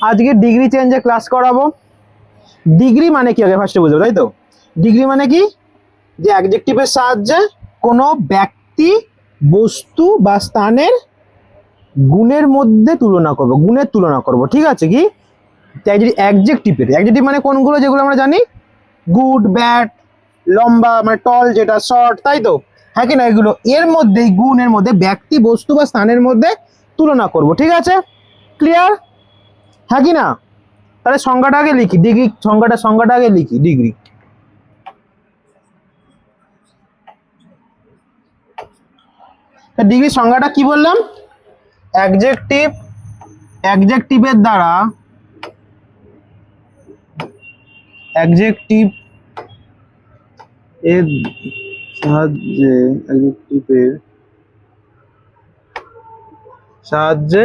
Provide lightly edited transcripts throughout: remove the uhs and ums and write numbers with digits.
আজকে degree চেঞ্জে class করাবো। Degree মানে কি আগে ফার্স্টে বুঝবো, তাই তো? ডিগ্রি মানে কি, যে অ্যাডজেক্টিভের সাহায্যে কোনো ব্যক্তি, বস্তু বা স্থানের গুণের মধ্যে তুলনা করব, গুণের তুলনা করব, ঠিক আছে? কি তাই যদি অ্যাডজেক্টিভ মানে কোনগুলো, যেগুলো আমরা জানি, গুড, ব্যাড, লম্বা মানে টল, যেটা শর্ট, তাই তো? হ্যাঁ কি না? এগুলো এর মধ্যে, গুণের মধ্যে ব্যক্তি, বস্তু বা স্থানের মধ্যে তুলনা করব, ঠিক আছে? ক্লিয়ার? হ্যাঁ কি না? তাহলে সংজ্ঞাটা আগে লিখি, ডিগ্রি সংজ্ঞাটা আগে লিখি। ডিগ্রি ডিগ্রি সংজ্ঞাটা কি বললাম? অ্যাডজেক্টিভের দ্বারা, অ্যাডজেক্টিভ এর সাহায্যে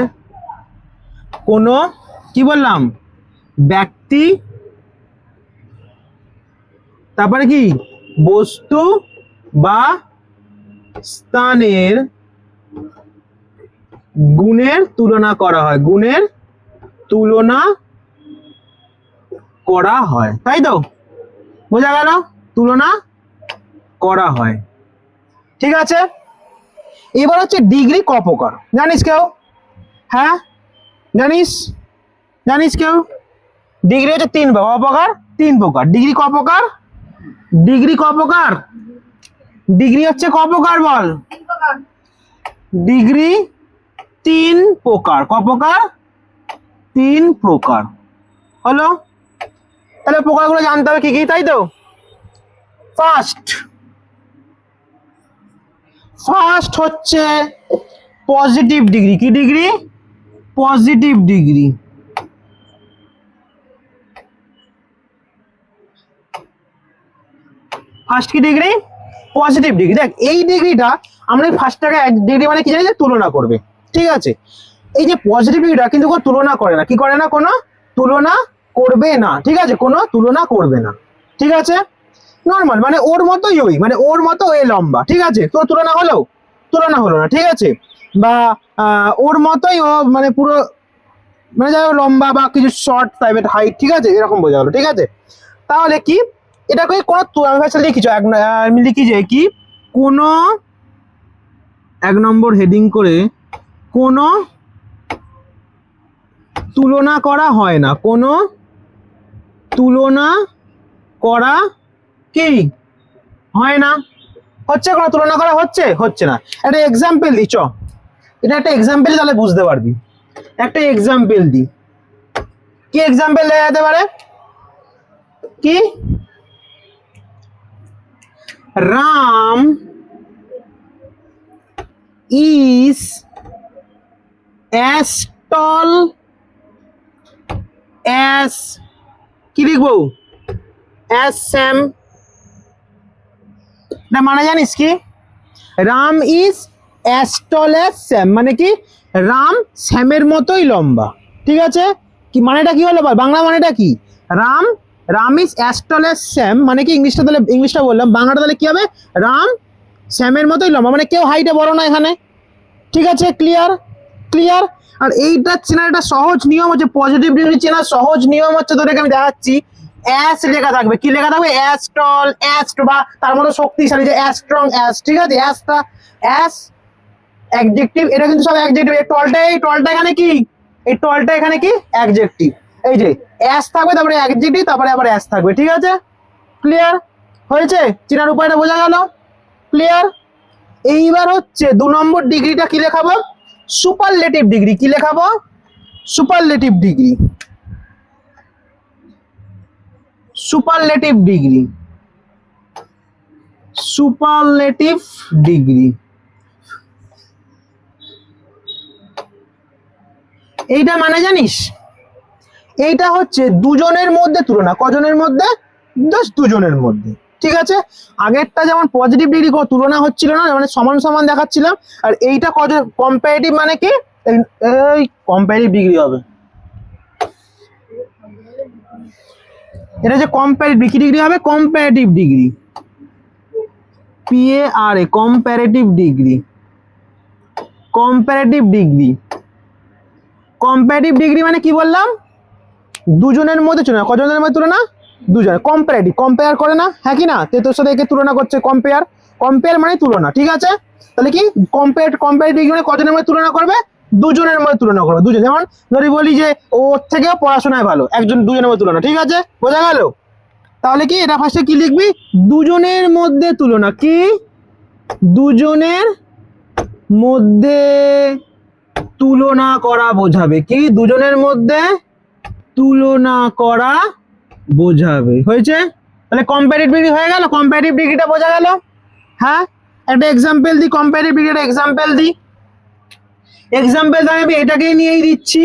কোনো, কি বললাম, ব্যক্তি, তারপরে কি, বস্তু বা স্থানের গুণের তুলনা করা হয়, গুণের তুলনা করা হয়, তাই তো? বোঝা গেল? তুলনা করা হয়, ঠিক আছে? এবার হচ্ছে ডিগ্রি ক প্রকার, জানিস কেউ? হ্যাঁ, জানিস কেউ? ডিগ্রি হচ্ছে তিন প্রকার। ডিগ্রি ক প্রকার? ডিগ্রি হচ্ছে ক প্রকার বল? ডিগ্রি তিন প্রকার। ক প্রকার? তিন প্রকার। হলো? তাহলে প্রকারগুলো জানতে হবে কি কি, তাই তো? ফার্স্ট হচ্ছে পজিটিভ ডিগ্রি। কি ডিগ্রি? Positive degree. ফার্স্ট কি ডিগ্রি? Positive degree. দেখ, এই ডিগ্রিটা আমরা ফার্স্টটাকে ডিগ্রি মানে কি জানি, যে তুলনা করবে, ঠিক আছে? এই যে পজিটিভ ডিগ্রিটা কিন্তু কোনো তুলনা করে না। কি করে না? কোনো তুলনা করবে না, ঠিক আছে? কোনো তুলনা করবে না, ঠিক আছে? নর্মাল মানে ওর মতোই, ওই মানে ওর মতো এ লম্বা, ঠিক আছে? তো তুলনা হলো না, ঠিক আছে? বা ওর মতোই ও মানে পুরো, মানে যাই হোক লম্বা বা কিছু শর্ট টাইপের হাইট, ঠিক আছে? এরকম বোঝা গেলো, ঠিক আছে? তাহলে কি এটাকে কোনো, আমি ভাষা লিখি, আমি লিখি যে কি, কোনো, এক নম্বর হেডিং করে, কোনো তুলনা করা হয় না, কোনো তুলনা করা কি হয় না। হচ্ছে কোনো তুলনা করা হচ্ছে না। একটা এক্সাম্পল দিই, এটা একটা এক্সাম্পল, তাহলে বুঝতে পারবি। একটা এক্সাম্পল দিই, কি এক্সাম্পল দেওয়া যেতে পারে? কি, Ram is as tall as, কি লিখবো, as Sam। না মানে জানিস কি, Ram is as tall as Sam মানে কি, রাম শ্যামের মতোই লম্বা, ঠিক আছে? কি মানেটা কি হলো বল, বাংলা মানেটা কি? Ram is as tall as Sam মানে কি, ইংলিশটা বললাম, বাংলাটা তাহলে কি হবে? রাম শ্যামের মতোই লম্বা, মানে কেউ হাইটে বড় না এখানে, ঠিক আছে? ক্লিয়ার? আর এইটা চেনার একটা সহজ নিয়ম হচ্ছে, পজিটিভ ডিগ্রি চেনার সহজ নিয়ম হচ্ছে, তোদেরকে আমি দেখাচ্ছি। অ্যাস লেখা থাকবে। কি লেখা থাকবে? অ্যাস টল, অ্যাস বা তার মধ্যে শক্তিশালী, যে অ্যাস স্ট্রং, অ্যাস, ঠিক আছে? অ্যাস অ্যাডজেক্টিভ, এটা কিন্তু সব অ্যাডজেক্টিভ। এই টলটা এখানে কি, এই টলটা এখানে কি, অ্যাডজেক্টিভ। এই যে অ্যাস থাকবে, তারপরে অ্যাডজেক্টিভ, তারপরে আবার অ্যাস থাকবে, ঠিক আছে? ক্লিয়ার হয়েছে? চেনার উপায়টা বোঝা গেল? ক্লিয়ার? এইবার হচ্ছে 2 নম্বর ডিগ্রিটা কি লেখাবো? Superlative degree. কি লেখাবো? Superlative degree. এইটা মানে জানিস, এইটা হচ্ছে দুজনের মধ্যে তুলনা। কজনের মধ্যে? জাস্ট দুজনের মধ্যে, ঠিক আছে? আগেরটা যেমন পজিটিভ ডিগ্রি কোনো তুলনা হচ্ছিল না, মানে সমান সমান দেখাচ্ছিলাম। আর এইটা কম্পারেটিভ মানে কি, এই কম্পারেটিভ ডিগ্রি হবে। এটা যে কম্পারেটিভ, কি ডিগ্রি হবে? Comparative degree, PARA, comparative degree. Comparative degree মানে কি বললাম? দুজনের মধ্যে তুলনা, কজনের মধ্যে তুলনা? দুজন। কম্পারেটিভ, কম্পেয়ার করে না, হ্যাঁ কি না? তোর সাথে একে তুলনা করছে, কম্পেয়ার। কম্পেয়ার মানে তুলনা, ঠিক আছে? তাহলে কি কম্পারেটিভ মানে কজনের মধ্যে তুলনা করবে? দুজনের মধ্যে তুলনা করবে, দুজন। যেমন যদি বলি যে ওর থেকেও পড়াশোনায় ভালো, একজন, দুজনের মধ্যে তুলনা, ঠিক আছে? বোঝা গেল? তাহলে কি এটা ফার্স্টে কি লিখবি? দুজনের মধ্যে তুলনা। কি? দুজনের মধ্যে তুলনা করা বোঝাবে। কি? দুজনের মধ্যে তুলনা করা বোঝাবে। হয়েছে? তাহলে কম্পারেটিভ ডিগ্রি হয়ে গেল, কম্পারেটিভ ডিগ্রিটা বোঝা গেল। হ্যাঁ, একটা এক্সাম্পল দিই, কম্পারেটিভ ডিগ্রিটা এক্সাম্পল দিই। এক্সাম্পল আমি এটাকেই নিয়েই দিচ্ছি,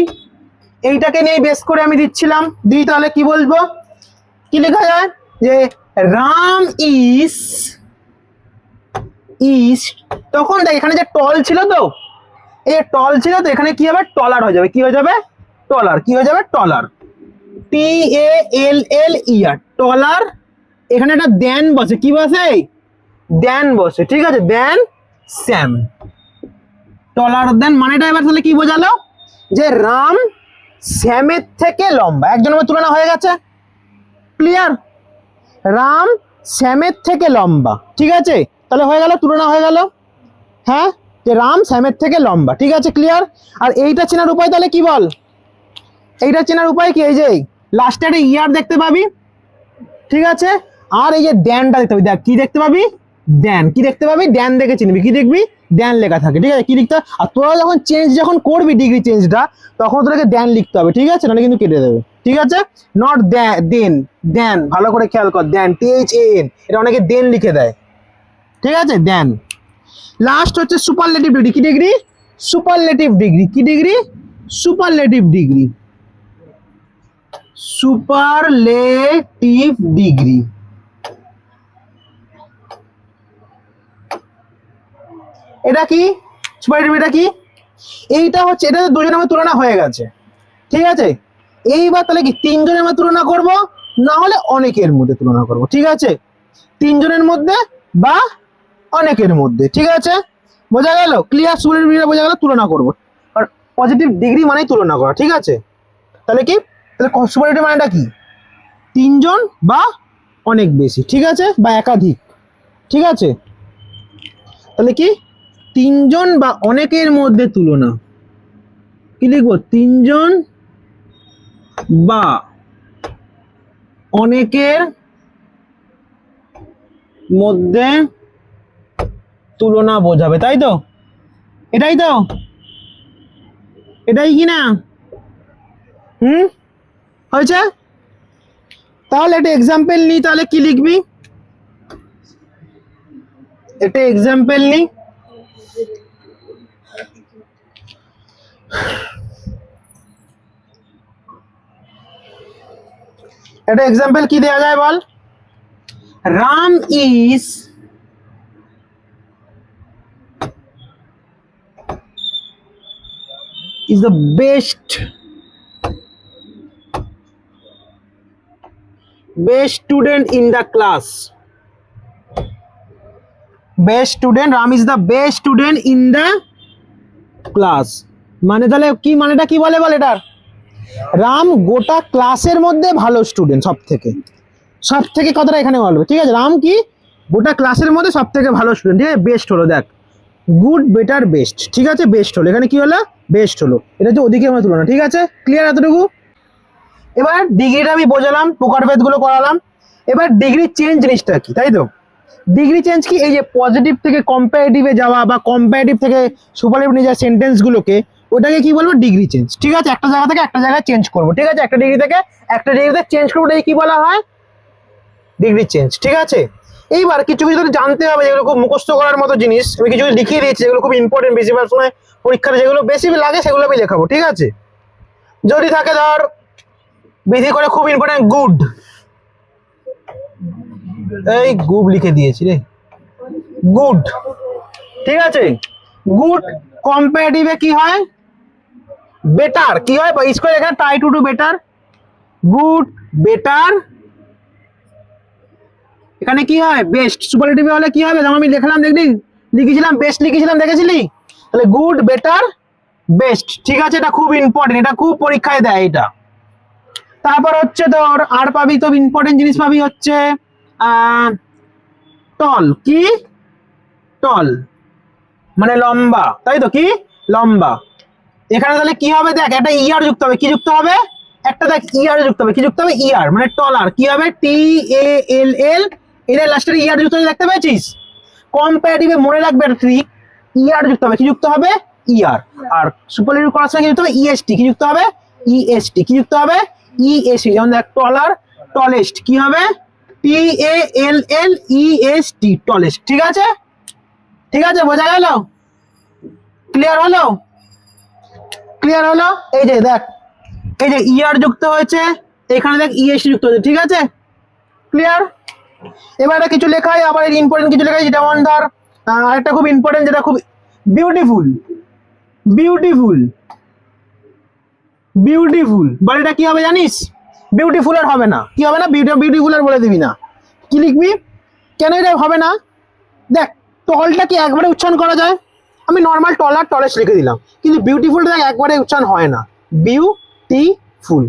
এইটাকে নিয়েই বেস করে আমি দিচ্ছিলাম। দিই, তাহলে কি বলবো? কি লেখা যায়? যে রাম ইজ, তখন দেখ এখানে যে টল ছিল, তো এই টল ছিল, তো এখানে কি হবে? টলার হয়ে যাবে। কি হয়ে যাবে? টলার। কি হয়ে যাবে? টলার। TALLER, টলার। এখানে একটা দেন বসে। কি বসে? দেন বসে, ঠিক আছে? দেন স্যাম, টলার দেন। মানেটা এবার তাহলে কি বোঝালো? যে রাম শ্যামের থেকে লম্বা। একজনের মধ্যে তুলনা হয়ে গেছে, ক্লিয়ার? রাম শ্যামের থেকে লম্বা, ঠিক আছে? তাহলে হয়ে গেল, তুলনা হয়ে গেল। হ্যাঁ, যে রাম শ্যামের থেকে লম্বা, ঠিক আছে? ক্লিয়ার? আর এইটা চেনার উপায় তাহলে কি বল? এইটা চেনার উপায় কি? এই যে লাস্টে একটা ইয়ার দেখতে পাবি, ঠিক আছে? আর এই যে ড্যানটা দেখতে পাবি। দেখ কি দেখতে পাবি? ড্যান। কি দেখতে পাবি? ড্যান দেখে চিনবি। কি দেখবি? ড্যান লেখা থাকে, ঠিক আছে? কি লিখতে? আর তোরা যখন চেঞ্জ যখন করবি ডিগ্রি চেঞ্জটা, তখন তোদেরকে ড্যান লিখতে হবে, ঠিক আছে? নাহলে কিন্তু কেটে দেবে, ঠিক আছে? নট দেন, দেন। ভালো করে খেয়াল কর, দেন, THAN, এটা অনেকে দেন লিখে দেয়, ঠিক আছে? দেন। লাস্ট হচ্ছে সুপারলেটিভ ডিগ্রি। কি ডিগ্রি? Superlative degree. কি degree? Superlative degree. Superlative degree. এটা কি? সুপারলেটিভ এটা কি? এইটা হচ্ছে, এটা দুজনের মধ্যে তুলনা হয়ে গেছে, ঠিক আছে? এইবার তাহলে কি তিনজনের মধ্যে তুলনা করব, না হলে অনেকের মধ্যে তুলনা করব, ঠিক আছে? তিনজনের মধ্যে বা অনেকের মধ্যে, ঠিক আছে? বোঝা গেল? ক্লিয়ার? সুপারলেটিভ ডিগ্রি বোঝা গেল, তুলনা করব। আর পজিটিভ ডিগ্রি মানেই তুলনা করা, ঠিক আছে? তাহলে কি? তাহলে সুপারলেটিভ মানেটা কি? তিনজন বা অনেক বেশি, ঠিক আছে? বা একাধিক, ঠিক আছে? তাহলে কি? তিনজন বা অনেকের মধ্যে তুলনা। কি লিখবো? তিনজন বা অনেকের মধ্যে তুলনা বোঝাবে, তাই তো? এটাই তো, এটাই কি না? হয়েছে? তাহলে একটা এক্সাম্পল নিই, তাহলে কি লিখবি? একটা এক্সাম্পল নিই। একটা এক্সাম্পল কি দেওয়া যায় বল? Ram is the best student in the class. Best student, Ram is the best student in the class. মানে তাহলে কি? মানেটা কি বলে বল এটার? রাম গোটা ক্লাসের মধ্যে ভালো স্টুডেন্ট, সব থেকে কথাটা এখানে বলবে, ঠিক আছে? রাম কি গোটা ক্লাসের মধ্যে সব থেকে ভালো স্টুডেন্ট, ঠিক আছে? বেস্ট হলো, দেখ, গুড, বেটার, বেস্ট, ঠিক আছে? বেস্ট হলো, এখানে কি হলো? বেস্ট হলো। এটা হচ্ছে ওদিকে আমার তুলনা, ঠিক আছে? ক্লিয়ার এতটুকু? এবার ডিগ্রিটা আমি বোঝালাম, প্রকারভেদ গুলো করালাম। এবার ডিগ্রি চেঞ্জ জিনিসটা কি, তাই তো? ডিগ্রি চেঞ্জ কি? এই যে পজিটিভ থেকে কম্পারেটিভে যাওয়া বা কম্পারেটিভ থেকে সুপারলেটিভ নিয়ে যাওয়া সেন্টেন্স গুলোকে, ওটাকে কি বলবো? ডিগ্রি চেঞ্জ, ঠিক আছে? একটা জায়গা থেকে একটা জায়গায় চেঞ্জ করবো, ঠিক আছে? একটা ডিগ্রি থেকে একটা ডিগ্রিতে চেঞ্জ করবো, এটাকে কি বলা হয়? ডিগ্রি চেঞ্জ, ঠিক আছে? এইবার কিছু কিছু জানতে হবে, যেগুলো খুব মুখস্থ করার মতো জিনিস। আমি কিছু লিখিয়ে দিয়েছি, যেগুলো খুব ইম্পর্টেন্ট, বেশিরভাগ সময় পরীক্ষাতে যেগুলো বেশি লাগে সেগুলো আমি লেখাবো, ঠিক আছে? যদি থাকে ধর বেশি করে খুব ইম্পর্টেন্ট, গুড, এই গুড লিখে দিয়েছি রে, গুড, ঠিক আছে? গুড কম্পারেটিভে কি হয়? বেটার। কি হয়? স্কোয়ার, এখানে try to do better. Good, better, এখানে কি হয়? বেস্ট। সুপারলেটিভে হলে কি হবে? যেমন আমি লিখলাম, দেখলি লিখেছিলাম, বেস্ট লিখেছিলাম, দেখেছিলি? তাহলে গুড, বেটার, বেস্ট, ঠিক আছে? এটা খুব ইম্পর্টেন্ট, এটা খুব পরীক্ষায় দেয় এটা। তারপর হচ্ছে তোর আর পাবি, তো ইম্পর্টেন্ট জিনিস পাবি হচ্ছে টল। কি টল মানে লম্বা, তাই তো, কি লম্বা। এখানে তাহলে কি হবে দেখ, একটা ইয়ার যুক্ত হবে, কি যুক্ত হবে, একটা দেখ ইয়ার যুক্ত হবে, কি যুক্ত হবে, ইয়ার মানে টলার, কি হবে TALL, এর লাস্টের ইয়ার যুক্ত হবে, দেখতে পেয়েছিস। কম্পারেটিভে মনে রাখবে একটা ট্রিক, ইয়ার যুক্ত হবে, কি যুক্ত হবে, ইয়ার। আর সুপারলেটিভ করার সময় কি যুক্ত হবে, EST, কি যুক্ত হবে, EST, কি যুক্ত হবে, EST। যেমন দেখ টলার, টলেস্ট, কি হবে, TALLEST, টলেস্ট। ঠিক আছে, ঠিক আছে, বোঝা গেল, ক্লিয়ার হলো, ক্লিয়ার হলো। এই যে দেখ, এই যে ইয়ার যুক্ত হয়েছে, এখানে দেখ EST যুক্ত হয়েছে, ঠিক আছে, ক্লিয়ার। এবারে কিছু লেখাই, আবার ইম্পর্টেন্ট কিছু লেখাই, যেমন ধর একটা খুব ইম্পর্টেন্ট, যেটা খুব বিউটিফুল, বিউটিফুল, বিউটিফুল বলটা কি হবে জানিস, বিউটিফুল আর হবে না, কি হবে না, বিউটিফুল আর বলে দিবি না, কি লিখবি, কেন এটা হবে না, দেখ টলটা কি একবারে উচ্চারণ করা যায়, আমি নর্মাল টল আর টলেস্ট লিখে দিলাম, কিন্তু বিউটিফুলটা দেখ একবারে উচ্চারণ হয় না, বিউটিফুল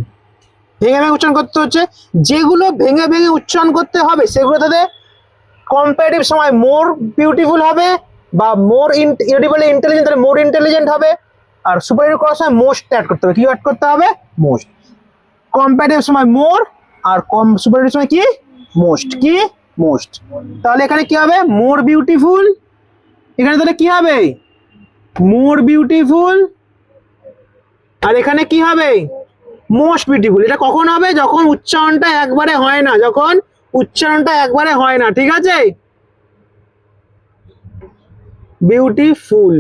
ভেঙে ভেঙে উচ্চারণ করতে হচ্ছে, যেগুলো ভেঙে ভেঙে উচ্চারণ করতে হবে সেগুলোতে কম্পারেটিভ সময় মোর বিউটিফুল হবে, বা মোর ইন্টেলিজেন্ট, তাহলে মোর ইন্টেলিজেন্ট হবে। আর সুপারলেটিভ করার সময় মোস্ট অ্যাড করতে হবে, কি অ্যাড করতে হবে, মোস্ট। কম্পারেটিভ সময় মোর, আর সুপারলেটিভ সময় কি, মোস্ট, কি মোস্ট। তাহলে এখানে কি হবে, মোর বিউটিফুল, এখানে তাহলে কি হবে, মোর বিউটিফুল, আর এখানে কি হবে, মোস্ট বিউটিফুল। এটা কখন হবে, যখন উচ্চারণটা একবারে হয় না, যখন উচ্চারণটা একবারে হয় না, ঠিক আছে, বিউটিফুল,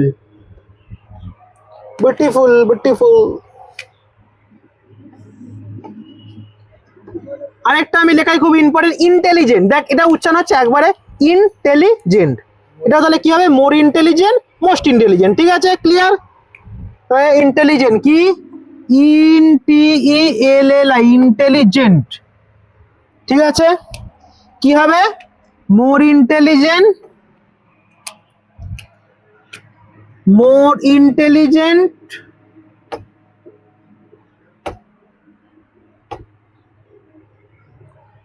বিউটিফুল, বিউটিফুল। আরেকটা আমি লেখাই খুব ইম্পর্টেন্ট, ইন্টেলিজেন্ট, দেখ এটা উচ্চারণ হচ্ছে একবারে ইন্টেলিজেন্ট, এটা তাহলে কি হবে, মোর ইন্টেলিজেন্ট, মোস্ট ইন্টেলিজেন্ট, ঠিক আছে, ক্লিয়ার। ইন্টেলিজেন্ট কি, INTELLI, ইন্টেলিজেন্ট, ঠিক আছে, কি হবে, মোর ইন্টেলিজেন্ট, মোর ইন্টেলিজেন্ট।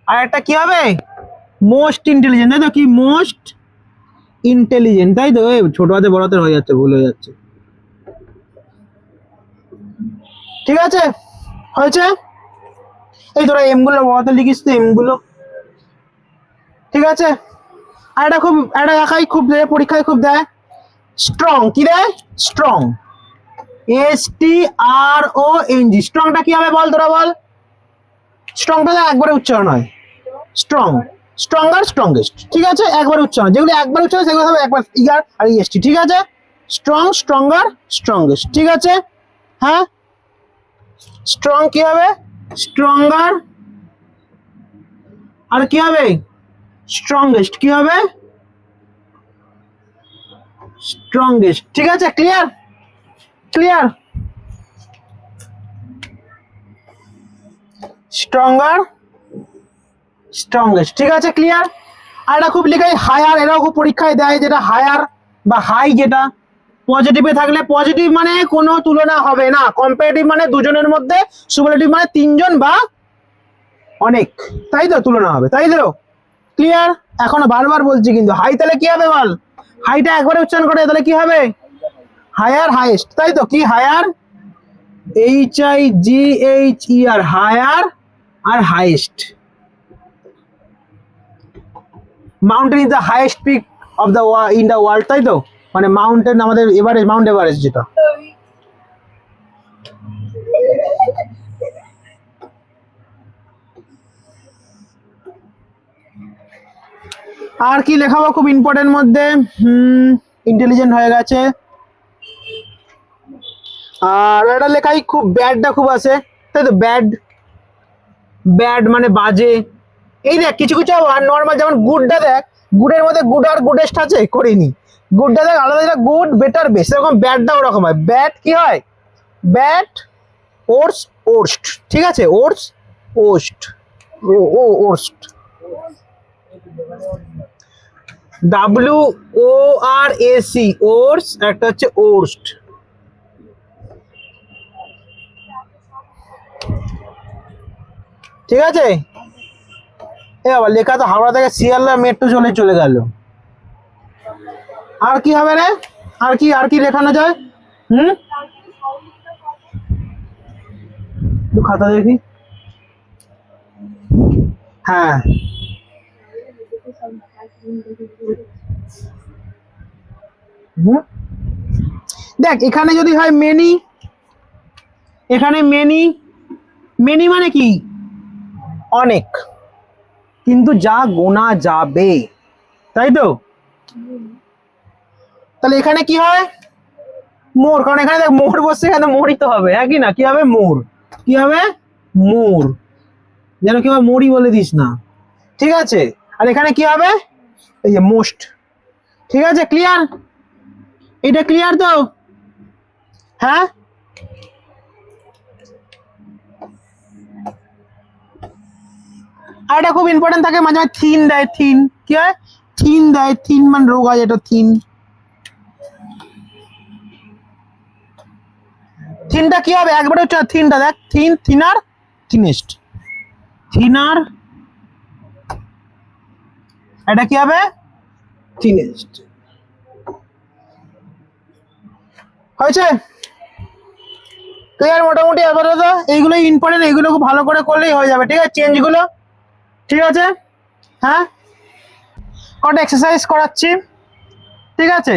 আর একটা কি হবে, মোস্ট ইন্টেলিজেন্ট, তাই তো, কি মোস্ট ইন্টেলিজেন্ট, তাই তো, ছোট হাতে বড় হাতে হয়ে যাচ্ছে, ভুল হয়ে যাচ্ছে, ঠিক আছে, হয়েছে। এই তোরা এম গুলো বড় হাতে লিখিস তো, এম গুলো, ঠিক আছে। আর এটা খুব, এটা দেখাই খুব দেয় পরীক্ষায়, খুব দেয়, স্ট্রং, কি দেয়, স্ট্রং, STRONG, স্ট্রংটা কি হবে বল, তোরা বল, স্ট্রংটা একবারে উচ্চারণ হয়, স্ট্রং, স্ট্রঙ্গার, স্ট্রংগেস্ট, ঠিক আছে, একবার উচ্চারণ, যেগুলো একবার উচ্চারণ সেগুলো হবে একবার ইয়ার আর EST, ঠিক আছে, স্ট্রং, স্ট্রঙ্গার, স্ট্রংগেস্ট, ঠিক আছে, হ্যাঁ, স্ট্রং কি হবে, স্ট্রঙ্গার, আর কি হবে, স্ট্রংগেস্ট, কি হবে, স্ট্রংগেস্ট, ঠিক আছে, ক্লিয়ার, ক্লিয়ার, স্ট্রঙ্গার, স্ট্রংগেস্ট, ঠিক আছে, ক্লিয়ার। আর এটা খুব লেখাই হায়ার, এরাও খুব পরীক্ষায় দেয়, যেটা হায়ার বা হাই, যেটা পজিটিভে থাকলে, পজিটিভ মানে কোনো তুলনা হবে না, কম্পারেটিভ মানে দুজনের মধ্যে, সুপারলেটিভ মানে তিনজন বা অনেক, তাই তো, তুলনা হবে, তাই তো, ক্লিয়ার। এখনো বারবার বলছি কিন্তু, হাই তাহলে কি হবে বল, হাইটা একবারে উচ্চারণ করে তাহলে কি হবে, হায়ার, হাইয়েস্ট, তাই তো, কি হায়ার, HIGHER, হায়ার আর highest. Mountain is the highest peak of the in the world, তাই তো, মানে মাউন্টেন আমাদের এভারেস্ট, মাউন্ট এভারেস্ট যেটা। আর কি লেখাবো খুব ইম্পর্টেন্ট মধ্যে, ইন্টেলিজেন্ট হয়ে গেছে। আর এটা লেখাই খুব ব্যাডটা খুব আছে, তাই তো, ব্যাড, ব্যাড মানে বাজে। এই দেখ কিছু কিছু নর্মাল, যেমন গুডটা দেখ, গুডের মধ্যে গুড আর গুডেস্ট আছে, করিনি, গুডটা দেখ আলাদা, যেটা গুড, বেটার, বেস্ট, এরকম ব্যাডটা ওরকম হয়, ব্যাড কি হয়, ব্যাড, ওর্স, ওর্স্ট, ঠিক আছে, ওর্স, ওস্ট, ওর্স্ট, WORAC, ওর্স, একটা হচ্ছে ওর্স্ট। ঠিক আছে, এ বাবা লেখা তো হাওড়া থেকে শিয়ালদা মেট্রো চলে গেল। আর কি হবে রে, আর কি লেখানো যায়? একটু খাতা দেখি। হ্যাঁ দেখ এখানে যদি হয় মেনি, এখানে মেনি, মেনি মানে কি অনেক, কিন্তু যা গোনা যাবে, তাই তো? তাহলে এখানে কি হয় মোর, কারণ এখানে দেখ মোর বসছে, এখানে মোরই তো হবে, হ্যাঁ কি না? কি হবে মোর, কি হবে মোর, যেন কি হবে মোরই বলে দিস না, ঠিক আছে? আর এখানে কি হবে এই যে মোস্ট, ঠিক আছে? ক্লিয়ার, এটা ক্লিয়ার তো? হ্যাঁ আর এটা খুব ইম্পর্টেন্ট থাকে, মাঝে মাঝে থিন দেয়, থিন কি হয়, থিন দেয়, থিন মানে রোগ হয়, এটা থিন। থিনটা কি হবে একবারে হচ্ছে থিনটা, দেখ থিন, থিনার, থিনেস্ট, থিনার, এটা কি হবে থিনেস্ট। হয়েছে ক্লিয়ার মোটামুটি? এবারে তো এইগুলো ইম্পর্টেন্ট, এইগুলো খুব ভালো করে করলেই হয়ে যাবে, ঠিক আছে? চেঞ্জগুলো, ঠিক আছে? হ্যাঁ কটা এক্সারসাইজ করাচ্ছি, ঠিক আছে?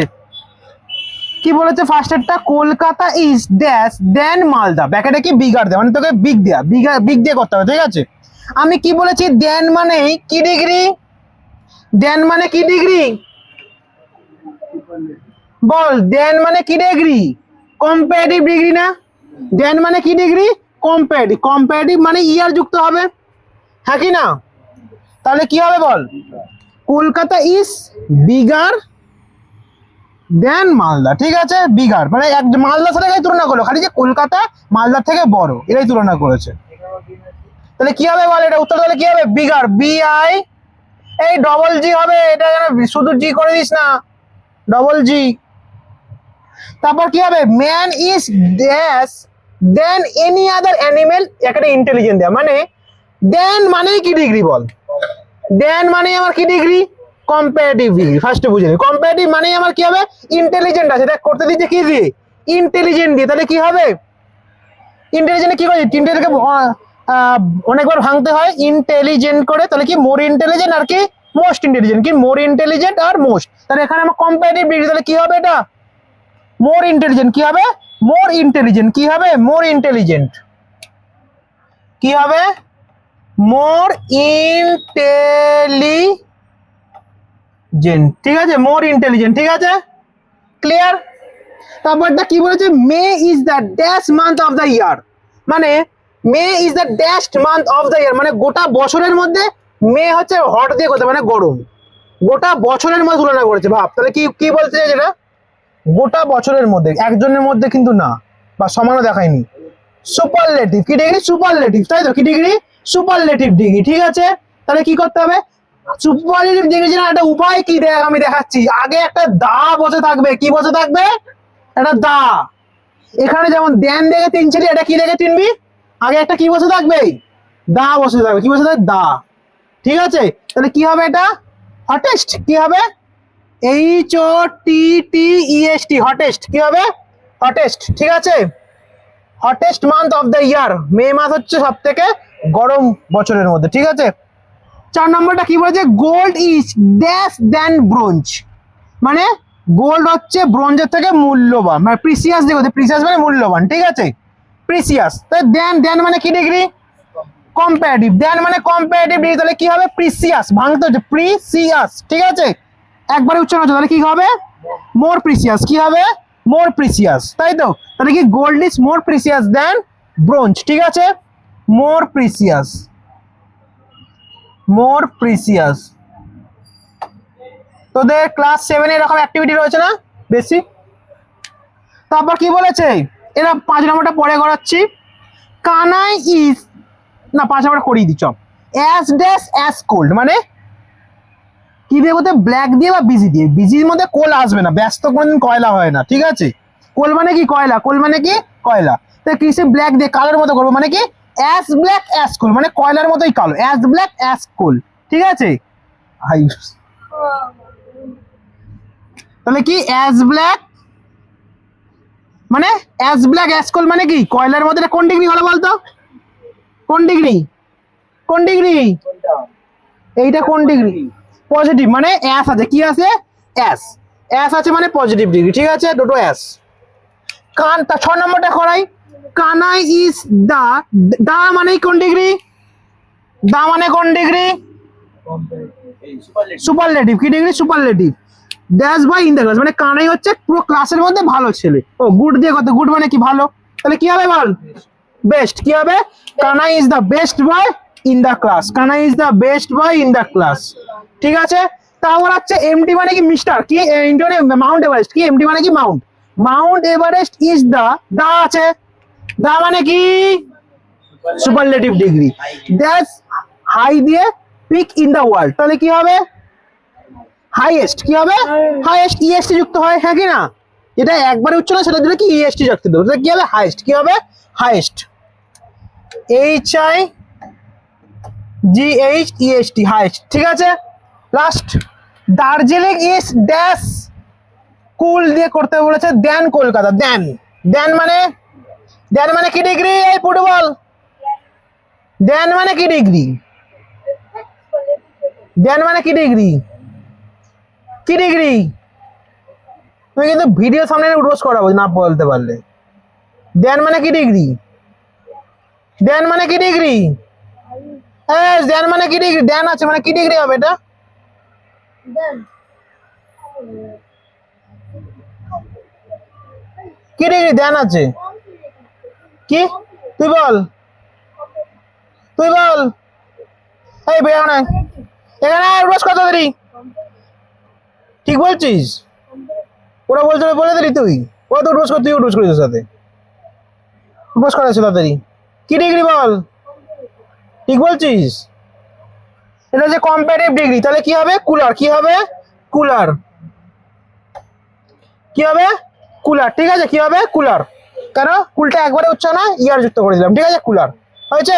কি বলেছে ফার্স্টেরটা, কলকাতা ইজ ড্যাশ দেন মালদা, ব্যাকেটে কি বিগার দেয়, মানে তোকে বিগ দেয়া, বিগ দিয়ে করতে হবে, ঠিক আছে? আমি কি বলেছি, দেন মানে কি ডিগ্রি, দেন মানে কি ডিগ্রি বল, দেন মানে কি ডিগ্রি, কম্পারেটিভ ডিগ্রি না? দেন মানে কি ডিগ্রি, কম্পারেটিভ, কম্পারেটিভ মানে ইয়ার যুক্ত হবে, হ্যাঁ কি না? তাহলে কি হবে বল, Kolkata is bigger than Malda, ঠিক আছে? বিগার মানে এক মালদার সাথে তুলনা করলো, খালি যে কলকাতা মালদার থেকে বড় এটাই তুলনা করেছে। তাহলে কি হবে বল, এটা উত্তর তাহলে কি হবে, বিগার, বিআই, এই ডবল জি হবে, এটা যেন শুধু জি করে দিস না, ডবল জি। তারপর কি হবে, man is dash than any other animal, একটা ইন্টেলিজেন্ট দেয়া, মানে দেন মানে কি ডিগ্রি বল, দেন মানে আমার কি ডিগ্রি, কম্পারেটিভ ডিগ্রি, ফার্স্টে বুঝে নি। কম্পারেটিভ মানে আমার কি হবে, ইন্টেলিজেন্ট আছে, দেখ করতে দিচ্ছে কি দিয়ে, ইন্টেলিজেন্ট দিয়ে, তাহলে কি হবে ইন্টেলিজেন্ট কি করে, তিনটেকে অনেকবার ভাঙতে হয় ইন্টেলিজেন্ট করে, তাহলে কি মোর ইন্টেলিজেন্ট আর কি মোস্ট ইন্টেলিজেন্ট, কি মোর ইন্টেলিজেন্ট আর মোস্ট, তাহলে এখানে আমার কম্পারেটিভ ডিগ্রি, তাহলে কি হবে এটা মোর ইন্টেলিজেন্ট, কি হবে মোর ইন্টেলিজেন্ট, কি হবে মোর ইন্টেলিজেন্ট, কি হবে মোর ইন্টেলিজেন্ট, ঠিক আছে? মোর ইন্টেলিজেন্ট, ঠিক আছে? ক্লিয়ার? তারপরটা কি বলেছে, May is the dash month of the year, মানে May is the dash month of the year, মানে গোটা বছরের মধ্যে মে হচ্ছে হট দিয়ে করতে, মানে গরম, গোটা বছরের মধ্যে তুলনা করেছে, ভাব তাহলে কি কি বলতে যেটা গোটা বছরের মধ্যে, একজনের মধ্যে কিন্তু না, বা সমানও দেখায়নি। সুপারলেটিভ কি ডিগ্রি, সুপারলেটিভ, তাই তো? কি ডিগ্রি, সুপারলেটিভ ডিগ্রি, ঠিক আছে? তাহলে কি করতে হবে, সুপারলেটিভ ডিগ্রি জানার একটা উপায় কি দেখ, আমি দেখাচ্ছি। আগে একটা দা বসে থাকবে, কি বসে থাকবে, একটা দা। এখানে যেমন দেন দেখে তিনছিলি, এটা কি দেখে চিনবি, আগে একটা কি বসে থাকবে, দা বসে থাকবে, কি বসে থাকবে, দা, ঠিক আছে? তাহলে কি হবে এটা হটেস্ট, কি হবে HOTTEST, হটেস্ট, কি হবে হটেস্ট, ঠিক আছে? Hottest month of the year, May মাস হচ্ছে সব থেকে গরম বছরের মধ্যে, ঠিক আছে? 4 নম্বরটা কি বলেছে, gold is dash than bronze, মানে গোল্ড হচ্ছে ব্রোঞ্জের থেকে মূল্যবান, মানে প্রিসিয়াস, দেখো প্রিসিয়াস মানে মূল্যবান, ঠিক আছে? প্রিসিয়াস, তাই দেন, দেন মানে কি ডিগ্রি, কম্পারেটিভ, দেন মানে কম্পারেটিভ ডিগ্রি, তাহলে কি হবে প্রিসিয়াস, ভাঙতে হচ্ছে প্রিসিয়াস, ঠিক আছে? একবারে উচ্চারণ হচ্ছে, তাহলে কি হবে মোর প্রিসিয়াস, কি হবে মোর প্রিসিয়াস, তাই তো? তাহলে কি gold is more precious than bronze, ঠিক আছে? More precious, more precious. তোদের ক্লাস 7 এরকম অ্যাক্টিভিটি রয়েছে না বেশি? তারপর কি বলেছে, এরা 5 নম্বরটা পরে করাচ্ছি, কানাই ইজ, না 5 নম্বরটা করিয়ে দি চপ, অ্যাস ড্যাশ অ্যাস কোল্ড, মানে কি দিয়ে বলতে, ব্ল্যাক দিয়ে বা বিজি দিয়ে, বিজির মধ্যে কোল আসবে না, ব্যস্ত কোনোদিন কয়লা হয় না, ঠিক আছে? কোল মানে কি কয়লা, কোল মানে কি কয়লা, তাই কৃষি ব্ল্যাক দিয়ে কালোর মতো করবো, মানে কি অ্যাশ ব্ল্যাক অ্যাশ কোল মানে কয়লার মতোই কালো, অ্যাশ ব্ল্যাক অ্যাশ কোল, ঠিক আছে? তাহলে কি অ্যাশ ব্ল্যাক মানে অ্যাশ ব্ল্যাক অ্যাশ কোল মানে কি কয়লার মতো? কোন ডিগ্রি হলো বলতো? কোন ডিগ্রি? কোন ডিগ্রি? এইটা কোন ডিগ্রি? পজিটিভ, মানে অ্যাশ আছে, কি আছে? অ্যাশ, অ্যাশ আছে মানে পজিটিভ ডিগ্রি, ঠিক আছে? দুটো অ্যাশ। কান, তা 6 নম্বরটা করাই। কানাই ইজ দা, দা মানে কোন ডিগ্রি? দা মানে কোন ডিগ্রি? সুপারলেটিভ। কি degree? Superlative. Dash by in the class মানে কানাই হচ্ছে পুরো ক্লাসের মধ্যে ভালো ছেলে। ও গুড দিয়ে কত? গুড মানে কি ভালো, তাহলে কি হবে বল? বেস্ট। কি হবে? Kanai is the best boy in the class, Kanai is the best boy in the class, ঠিক আছে? তারপর হচ্ছে এমটি মানে কি মিস্টার, কি মাউন্ট এভারেস্ট, কি এমটি মানে কি mount, mount Everest is the, the আছে, দা মানে কি সুপারলেটিভ ডিগ্রি। দ্যাটস হাই দিয়ে পিক ইন দ্য ওয়ার্ল্ড, তাহলে কি হবে? হাইয়েস্ট। কি হবে? হাইয়েস্ট, ইএসটি যুক্ত হয়, হ্যাঁ কি না? এটা একবারে উচ্চ না, সেটা দিলে কি ইএসটি যুক্ত দেবো, তাহলে কি হবে? হাইয়েস্ট। কি হবে? হাইয়েস্ট, HIGHEST, হাইয়েস্ট, ঠিক আছে? লাস্ট, দার্জিলিং ইজ ড্যাশ কুল দিয়ে করতে বলেছে দেন কলকাতা, দেন, দেন মানে, দেন মানে কি ডিগ্রি? এই ফুটবল, দেন মানে কি ডিগ্রি? দেন মানে কি ডিগ্রি? কি ডিগ্রি? তুমি কিন্তু ভিডিও সামনে উঠবোস করাবো না বলতে পারলে। দেন মানে কি ডিগ্রি? দেন মানে কি ডিগ্রি? হ্যাঁ, দেন মানে কি ডিগ্রি? দেন আছে মানে কি ডিগ্রি হবে এটা? কি ডিগ্রি দেন আছে? কি? তুই বল, তুই বল। এই বের এখানে, এখানে উঠবোস কত দেরি? ঠিক বলছিস? ওরা বলছে বলে দিলি তুই, ওরা তো উঠবোস কর, তুই উঠবোস করিস ওর সাথে, উঠবোস করাচ্ছে তাড়াতাড়ি। কি ডিগ্রি বল? ঠিক বলছিস? এটা যে কম্পারেটিভ ডিগ্রি, তাহলে কি হবে? কুলার। কি হবে? কুলার। কি হবে? কুলার, ঠিক আছে? কি হবে? কুলার। কেন? কুলটা একবারে উচ্চ না, ইয়ার যুক্ত করে দিলাম, ঠিক আছে? কুলার হয়েছে।